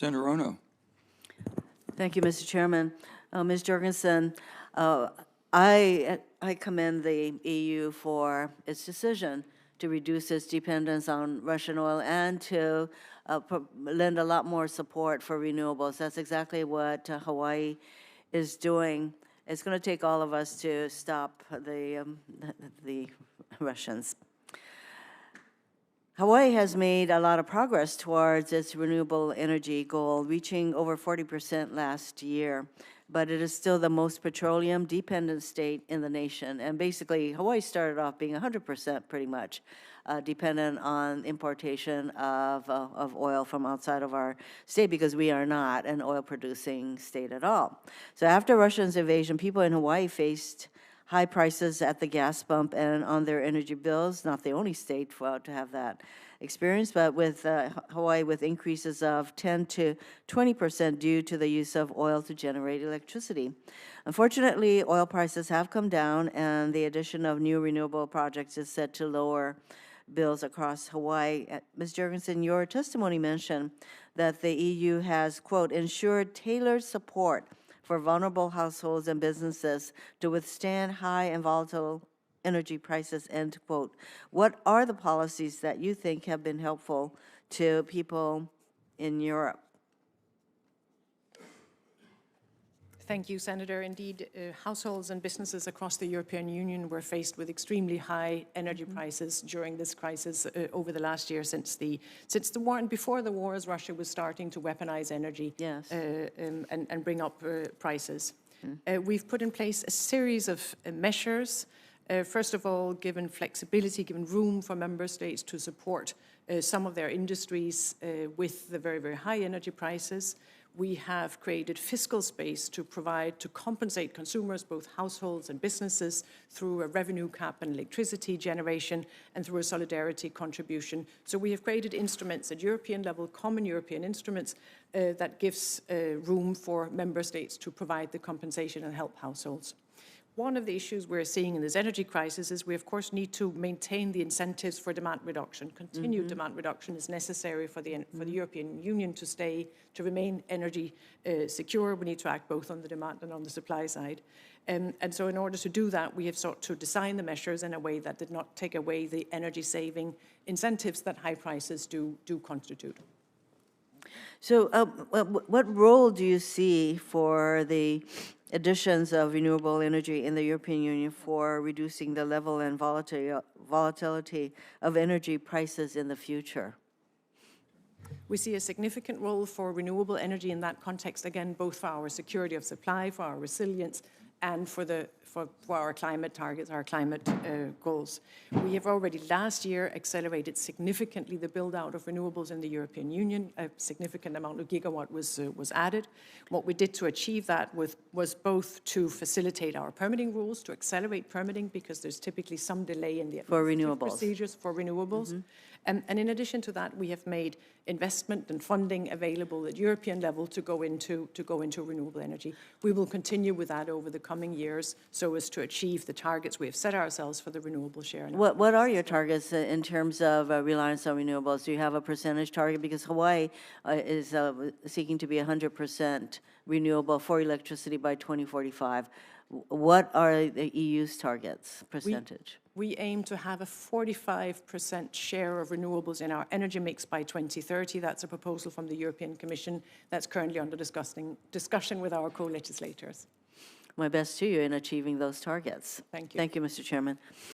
Senator Hirono. Thank you, Mr. Chairman. Ms. Jorgensen, I commend the EU for its decision to reduce its dependence on Russian oil and to lend a lot more support for renewables. That's exactly what Hawaii is doing. It's going to take all of us to stop the Russians. Hawaii has made a lot of progress towards its renewable energy goal, reaching over 40% last year, but it is still the most petroleum-dependent state in the nation. And basically, Hawaii started off being 100% pretty much dependent on importation of oil from outside of our state because we are not an oil-producing state at all. So after Russia's invasion, people in Hawaii faced high prices at the gas pump and on their energy bills. Not the only state to have that experience, but with Hawaii with increases of 10 to 20% due to the use of oil to generate electricity. Unfortunately, oil prices have come down, and the addition of new renewable projects is set to lower bills across Hawaii. Ms. Jorgensen, your testimony mentioned that the EU has, quote, ensured tailored support for vulnerable households and businesses to withstand high and volatile energy prices, end quote. What are the policies that you think have been helpful to people in Europe? Thank you, Senator. Indeed, households and businesses across the European Union were faced with extremely high energy prices during this crisis over the last year since the war and before the war, as Russia was starting to weaponize energy. Yes. And bring up prices. We've put in place a series of measures. First of all, given flexibility, given room for member states to support some of their industries with the very, very high energy prices. We have created fiscal space to compensate consumers, both households and businesses, through a revenue cap and electricity generation and through a solidarity contribution. So we have created instruments at European level, common European instruments, that gives room for member states to provide the compensation and help households. One of the issues we're seeing in this energy crisis is we, of course, need to maintain the incentives for demand reduction. Continued demand reduction is necessary for the European Union to remain energy secure. We need to act both on the demand and on the supply side. And so in order to do that, we have sought to design the measures in a way that did not take away the energy-saving incentives that high prices do constitute. So what role do you see for the additions of renewable energy in the European Union for reducing the level and volatility of energy prices in the future? We see a significant role for renewable energy in that context, again, both for our security of supply, for our resilience, and for our climate targets, our climate goals. We have already last year accelerated significantly the build-out of renewables in the European Union. A significant amount of gigawatt was added. What we did to achieve that was both to facilitate our permitting rules, to accelerate permitting, because there's typically some delay in the procedures for renewables. And in addition to that, we have made investment and funding available at European level to go into renewable energy. We will continue with that over the coming years so as to achieve the targets we have set ourselves for the renewable share. What are your targets in terms of reliance on renewables? Do you have a percentage target? Because Hawaii is seeking to be 100% renewable for electricity by 2045. What are the EU's targets, percentage? We aim to have a 45% share of renewables in our energy mix by 2030. That's a proposal from the European Commission that's currently under discussion with our co-legislators. My best to you in achieving those targets. Thank you. Thank you, Mr. Chairman.